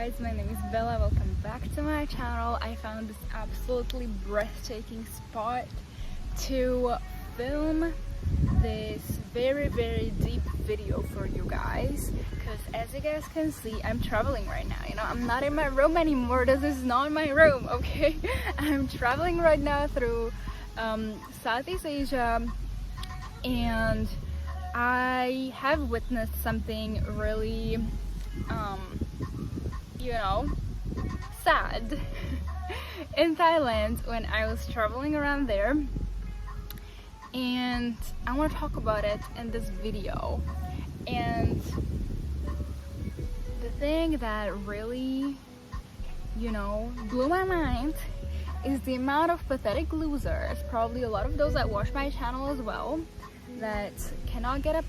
guys, my name is Bella. Welcome back to my channel. I found this absolutely breathtaking spot to film this very deep video for you guys, because as you guys can see, I'm traveling right now. I'm not in my room anymore. This is not my room, okay? I'm traveling right now through Southeast Asia, and I have witnessed something really sad in Thailand when I was traveling around there, and I want to talk about it in this video. And the thing that really blew my mind is the amount of pathetic losers, probably a lot of those that watch my channel as well, that cannot get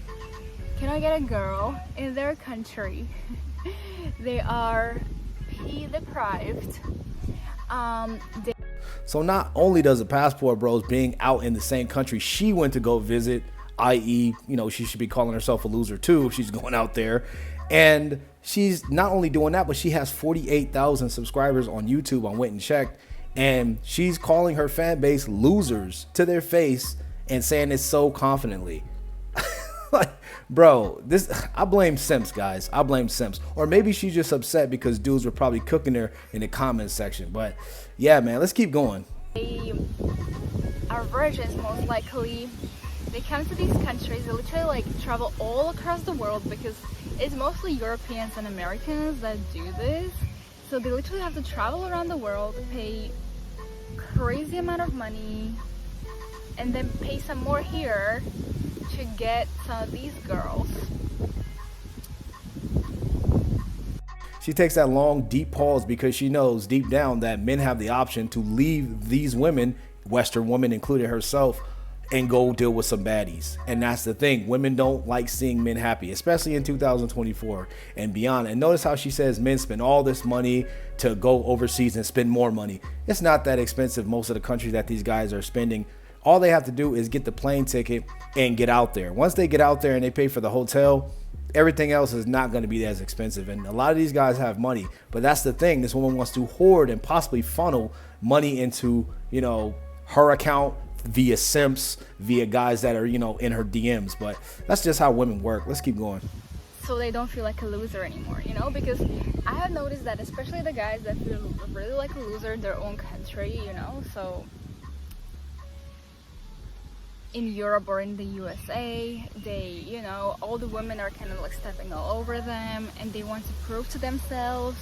a girl in their country. They are deprived. So not only does the passport bros being out in the same country she went to go visit, i.e., she should be calling herself a loser too if she's going out there. And she's not only doing that, but she has 48,000 subscribers on YouTube. I went and checked, and she's calling her fan base losers to their face and saying it so confidently. Like, bro, I blame simps, guys. I blame simps. Or maybe she's just upset because dudes were probably cooking her in the comments section. But yeah, man, let's keep going. They are virgins, most likely. They come to these countries, they literally travel all across the world, because it's mostly Europeans and Americans that do this. So they literally have to travel around the world, pay crazy amount of money, and then pay some more here to get some of these girls. She takes that long, deep pause because she knows deep down that men have the option to leave these women, Western women including herself, and go deal with some baddies. And that's the thing. Women don't like seeing men happy, especially in 2024 and beyond. And notice how she says men spend all this money to go overseas and spend more money. It's not that expensive, most of the countries that these guys are spending. All they have to do is get the plane ticket and get out there. Once they get out there and they pay for the hotel, everything else is not going to be as expensive. And a lot of these guys have money, but that's the thing. This woman wants to hoard and possibly funnel money into, her account via simps, via guys that are, in her DMs. But that's just how women work. Let's keep going. So they don't feel like a loser anymore, because I have noticed that especially the guys that feel really like a loser in their own country, so in Europe or in the USA, they, all the women are kind of stepping all over them, and they want to prove to themselves,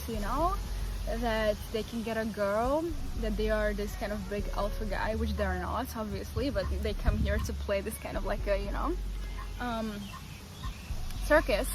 that they can get a girl, that they are this kind of big alpha guy, which they're not, obviously, but they come here to play this kind of like a, circus.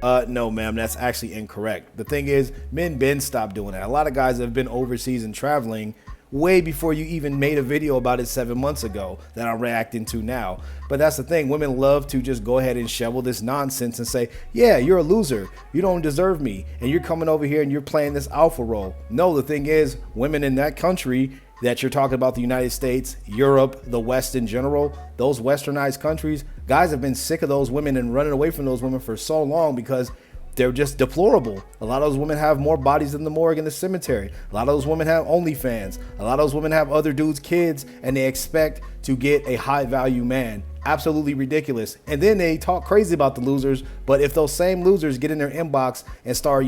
No, ma'am, that's actually incorrect. The thing is, men been stopped doing that. A lot of guys have been overseas and traveling way before you even made a video about it 7 months ago that I'm reacting to now. But that's the thing. Women love to just go ahead and shovel this nonsense and say, yeah, you're a loser. You don't deserve me. And you're coming over here and you're playing this alpha role. No, the thing is, women in that country that you're talking about, the United States, Europe, the West in general, those westernized countries, guys have been sick of those women and running away from those women for so long because they're just deplorable. A lot of those women have more bodies than the morgue in the cemetery. A lot of those women have OnlyFans. A lot of those women have other dudes' kids, and they expect to get a high value man. Absolutely ridiculous. And then they talk crazy about the losers, but if those same losers get in their inbox and start,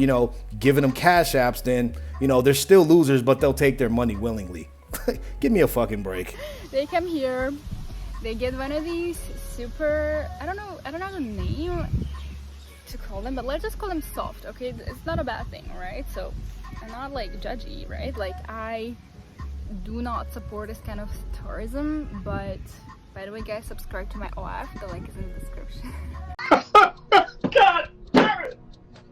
giving them cash apps, then, they're still losers, but they'll take their money willingly. Give me a fucking break. They come here, they get one of these super, I don't know the name to call them, but let's just call them soft, okay? It's not a bad thing, right? So I'm not judgy, right? I do not support this kind of tourism, but by the way, guys, subscribe to my OF. The link is in the description. God damn it!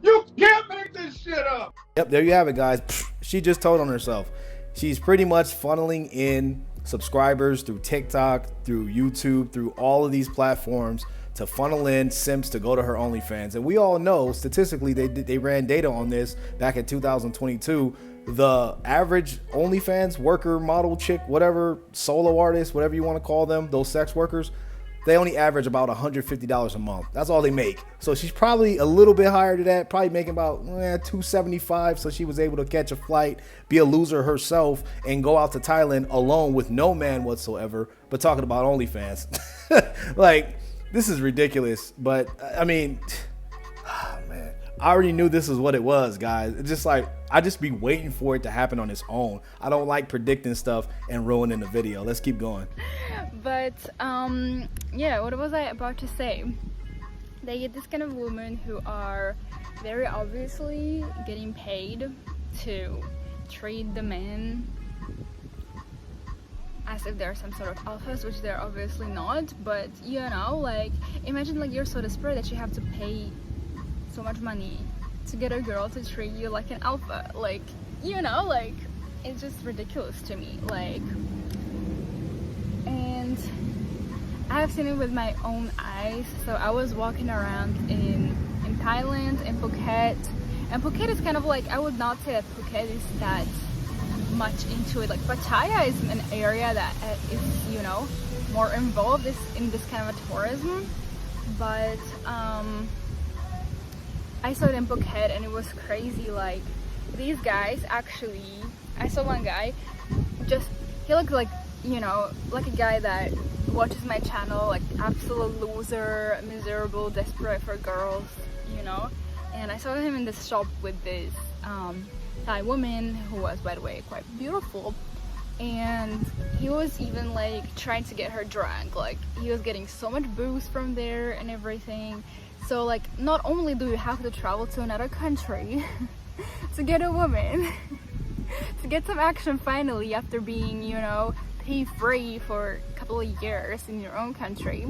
You can't make this shit up! Yep, there you have it, guys. She just told on herself. She's pretty much funneling in subscribers through TikTok, through YouTube, through all of these platforms to funnel in simps to go to her OnlyFans. And we all know, statistically, they ran data on this back in 2022. The average OnlyFans worker, model, chick, whatever, solo artist, whatever you want to call them, those sex workers, they only average about $150 a month. That's all they make. So she's probably a little bit higher than that, probably making about $275. So she was able to catch a flight, be a loser herself, and go out to Thailand alone with no man whatsoever. But talking about OnlyFans, like, this is ridiculous. But I mean, oh, man, I already knew this is what it was, guys. It's just like, I just be waiting for it to happen on its own. I don't like predicting stuff and ruining the video. Let's keep going. But yeah, what was I about to say? They get this kind of women who are very obviously getting paid to treat the men as if they're some sort of alphas, which they're obviously not. But you know, like, imagine like you're so desperate that you have to pay so much money to get a girl to treat you like an alpha. Like, you know, like, it's just ridiculous to me. Like, and I have seen it with my own eyes. So I was walking around in Thailand, in Phuket, and Phuket is kind of like, I would not say that Phuket is that much into it. Like, Pattaya is an area that is, you know, more involved in this kind of a tourism. But I saw it in Phuket and it was crazy. Like, these guys actually, I saw one guy, he looked like, you know, like a guy that watches my channel, like absolute loser, miserable, desperate for girls, you know. And I saw him in this shop with this Thai woman who was, by the way, quite beautiful. And he was even like trying to get her drunk. Like, he was getting so much booze from there and everything. So like, not only do you have to travel to another country to get a woman, to get some action finally after being, you know, pay free for a couple of years in your own country.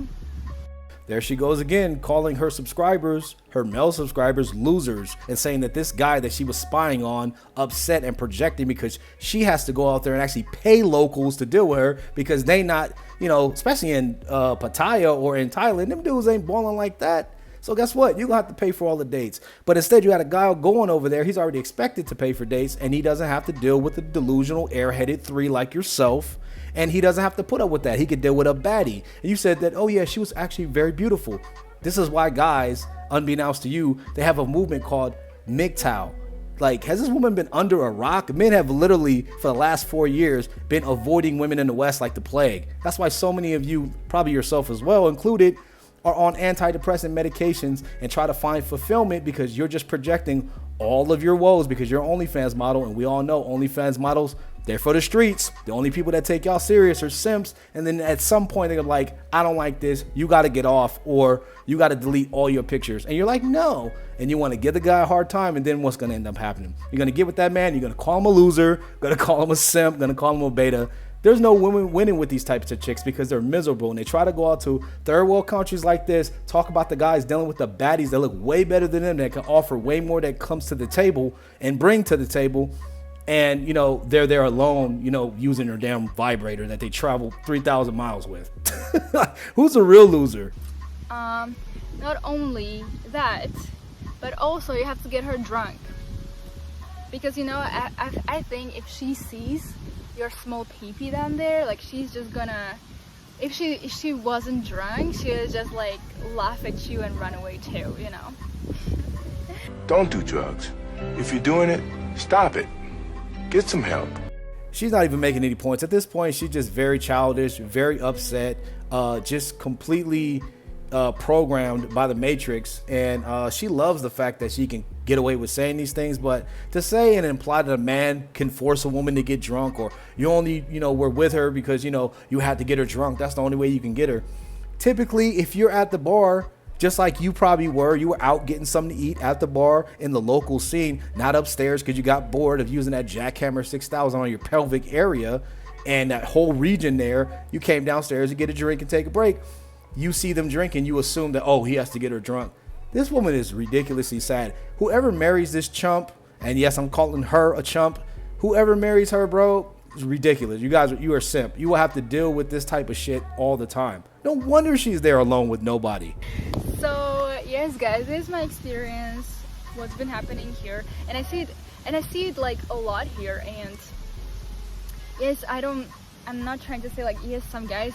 There she goes again, calling her subscribers, her male subscribers, losers, and saying that this guy that she was spying on upset and projecting because she has to go out there and actually pay locals to deal with her because they not, you know, especially in Pattaya or in Thailand, them dudes ain't balling like that. So guess what? You're going to have to pay for all the dates. But instead, you got a guy going over there. He's already expected to pay for dates, and he doesn't have to deal with the delusional, airheaded 3 like yourself. And he doesn't have to put up with that. He could deal with a baddie. And you said that, oh yeah, she was actually very beautiful. This is why guys, unbeknownst to you, they have a movement called mgtow. Like, has this woman been under a rock? Men have literally, for the last 4 years, been avoiding women in the West like the plague. That's why so many of you, probably yourself as well included, are on antidepressant medications and try to find fulfillment because you're just projecting all of your woes because you're an OnlyFans model, and we all know OnlyFans models, they're for the streets. The only people that take y'all serious are simps, and then at some point they're like, I don't like this, you got to get off, or you got to delete all your pictures. And you're like, no. And you want to give the guy a hard time, and then what's going to end up happening? You're going to get with that man, you're going to call him a loser, going to call him a simp, going to call him a beta. There's no women winning with these types of chicks because they're miserable, and they try to go out to third world countries like this, talk about the guys dealing with the baddies that look way better than them, that can offer way more, that comes to the table and bring to the table. And, you know, they're there alone, you know, using their damn vibrator that they travel 3,000 miles with. Who's a real loser? Not only that, but also you have to get her drunk. Because, you know, I think if she sees your small peepee down there, like, she's just gonna, if she wasn't drunk, she would just like laugh at you and run away too, you know. Don't do drugs. If you're doing it, stop it. Get some help. She's not even making any points at this point. She's just very childish, very upset, just completely programmed by the Matrix, and she loves the fact that she can get away with saying these things. But to say and imply that a man can force a woman to get drunk, or you only, you know, were with her because, you know, you had to get her drunk, that's the only way you can get her. Typically, if you're at the bar, just like you probably were, you were out getting something to eat at the bar in the local scene, not upstairs because you got bored of using that Jackhammer 6000 on your pelvic area and that whole region there. You came downstairs to get a drink and take a break. You see them drinking, you assume that, oh, he has to get her drunk. This woman is ridiculously sad. Whoever marries this chump, and yes, I'm calling her a chump, whoever marries her, bro, is ridiculous. You guys, you are simp. You will have to deal with this type of shit all the time. No wonder she's there alone with nobody. So yes, guys, this is my experience, what's been happening here, and I see it like a lot here. And yes, I'm not trying to say like, yes, some guys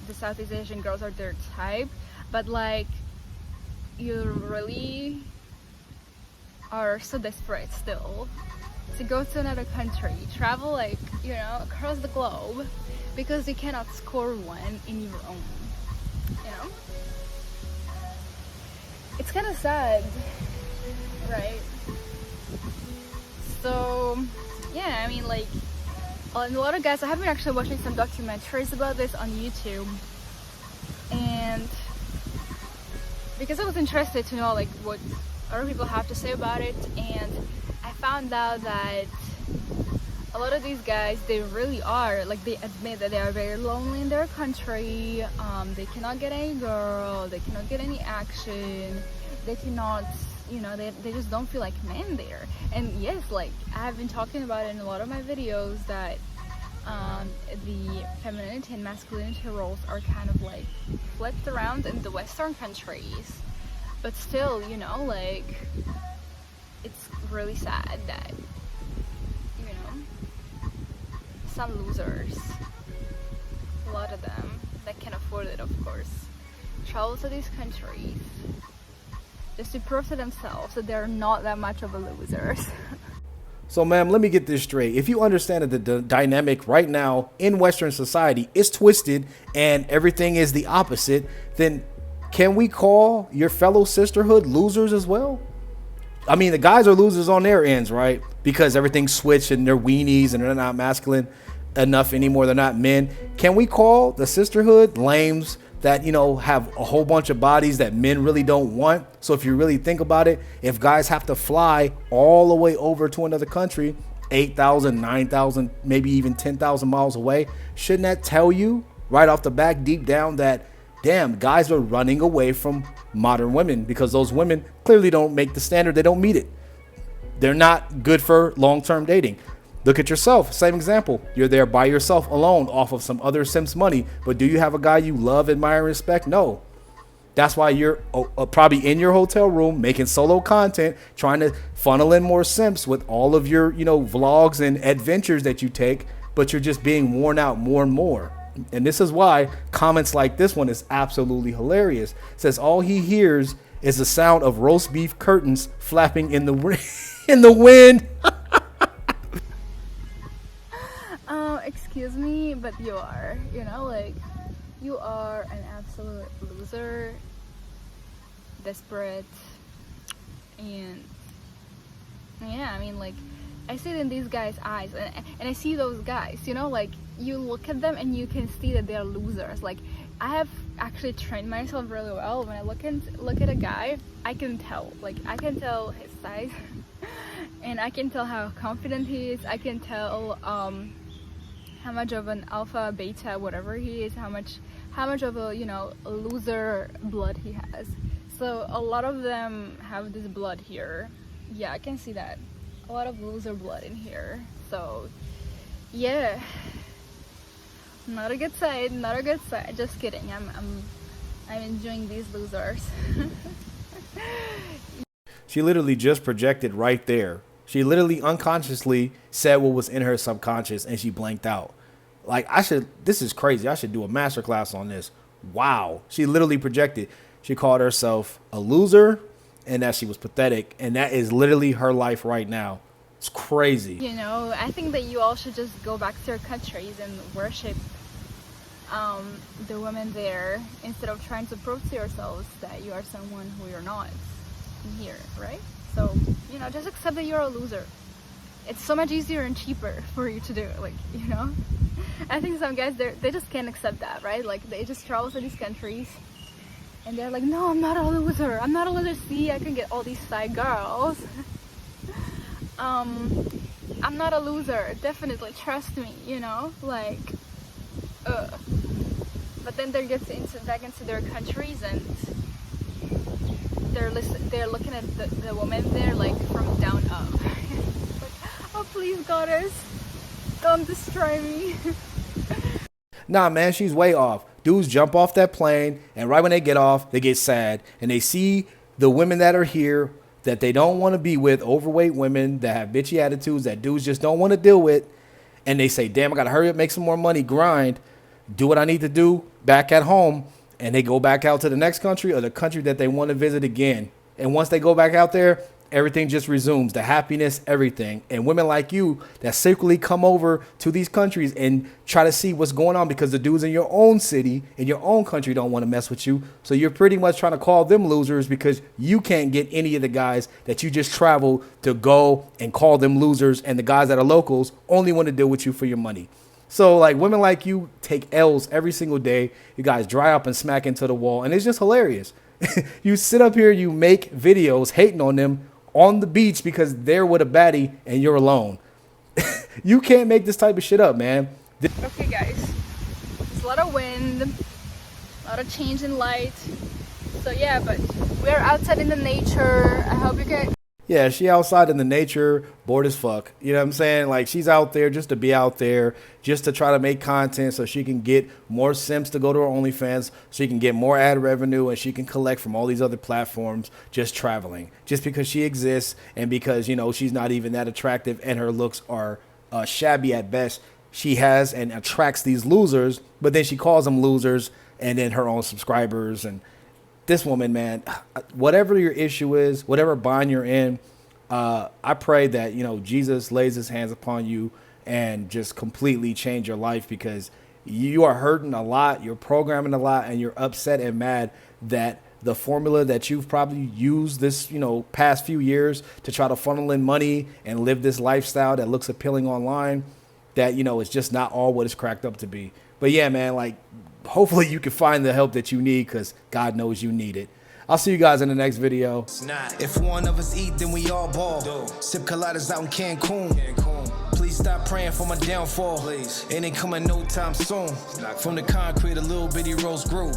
the Southeast Asian girls are their type, but like you really are so desperate still to go to another country, travel like, you know, across the globe, because you cannot score one in your own, you know? It's kind of sad, right? So yeah, I mean, like, a lot of guys, I have been actually watching some documentaries about this on YouTube, and because I was interested to know like what other people have to say about it, and I found out that a lot of these guys, they really are, like, they admit that they are very lonely in their country. They cannot get any girl, they cannot get any action, they cannot, you know, they just don't feel like men there. And yes, like, I've been talking about it in a lot of my videos that the femininity and masculinity roles are kind of like flipped around in the Western countries, but still, you know, like, it's really sad that, you know, some losers, a lot of them that can afford it, of course, travel to these countries just to prove to themselves that they're not that much of a losers. So, ma'am, let me get this straight. If you understand that the dynamic right now in Western society is twisted and everything is the opposite, then can we call your fellow sisterhood losers as well? I mean, the guys are losers on their ends, right? Because everything's switched and they're weenies and they're not masculine enough anymore. They're not men. Can we call the sisterhood lames that, you know, have a whole bunch of bodies that men really don't want? So if you really think about it, if guys have to fly all the way over to another country, 8,000, 9,000, maybe even 10,000 miles away, shouldn't that tell you right off the back, deep down, that damn, guys are running away from modern women because those women clearly don't make the standard. They don't meet it. They're not good for long-term dating. Look at yourself. Same example. You're there by yourself alone off of some other simps money. But do you have a guy you love, admire, and respect? No. That's why you're probably in your hotel room making solo content, trying to funnel in more simps with all of your, you know, vlogs and adventures that you take. But you're just being worn out more and more. And this is why comments like this one is absolutely hilarious. It says all he hears is the sound of roast beef curtains flapping in the in the wind. Excuse me, but you are, you know, like, you are an absolute loser, desperate, and yeah, I mean, like, I see it in these guys' eyes, and I see those guys, you know, like, you look at them and you can see that they're losers. Like, I have actually trained myself really well. When I look at a guy, I can tell, like, I can tell his size and I can tell how confident he is. I can tell how much of an alpha, beta, whatever he is, how much of a, you know, a loser blood he has. So a lot of them have this blood here. Yeah, I can see that. A lot of loser blood in here. So yeah, not a good side, not a good side. Just kidding. I'm enjoying these losers. She literally just projected right there. She literally unconsciously said what was in her subconscious and she blanked out. Like, this is crazy. I should do a masterclass on this. Wow. She literally projected. She called herself a loser and that she was pathetic. And that is literally her life right now. It's crazy. You know, I think that you all should just go back to your countries and worship the women there instead of trying to prove to yourselves that you are someone who you're not here, right? So, you know, just accept that you're a loser. It's so much easier and cheaper for you to do it, like, you know? I think some guys, they just can't accept that, right? Like, they just travel to these countries and they're like, no, I'm not a loser. I'm not a loser. See, I can get all these side girls. I'm not a loser. Definitely, trust me, you know? Like, but then they get back into their countries and they're looking at the woman there, like, from down up. Like, oh, please, goddess, don't destroy me. Nah, man, she's way off. Dudes jump off that plane, and right when they get off, they get sad, and they see the women that are here that they don't want to be with, overweight women that have bitchy attitudes that dudes just don't want to deal with, and they say, damn, I gotta hurry up, make some more money, grind. do what I need to do back at home, and they go back out to the next country or the country that they want to visit again. And once they go back out there, everything just resumes, the happiness, everything. And women like you that secretly come over to these countries and try to see what's going on because the dudes in your own city, in your own country, don't want to mess with you. So you're pretty much trying to call them losers because you can't get any of the guys that you just travel to go and call them losers. And the guys that are locals only want to deal with you for your money. So like women like you take L's every single day. You guys dry up and smack into the wall. And it's just hilarious. You sit up here, you make videos hating on them on the beach because they're with a baddie and you're alone. You can't make this type of shit up, man. Okay guys, it's a lot of wind, a lot of change in light. So yeah, but we're outside in the nature. I hope you can. Yeah, she outside in the nature, bored as fuck. You know what I'm saying? Like, she's out there just to be out there, just to try to make content so she can get more simps to go to her OnlyFans, so she can get more ad revenue, and she can collect from all these other platforms just traveling. Just because she exists and because, you know, she's not even that attractive and her looks are shabby at best, she has and attracts these losers, but then she calls them losers and then her own subscribers. And this woman, man, whatever your issue is, whatever bind you're in, I pray that, you know, Jesus lays his hands upon you and just completely change your life, because you are hurting a lot, you're programming a lot, and you're upset and mad that the formula that you've probably used this, you know, past few years to try to funnel in money and live this lifestyle that looks appealing online, that, you know, it's just not all what it's cracked up to be. But yeah, man, like, hopefully you can find the help that you need, because God knows you need it. I'll see you guys in the next video. If one of us eat, then we all ball. Sip coladas out in Cancun. Please stop praying for my downfall. It ain't coming no time soon. From the concrete, a little bitty rose grew.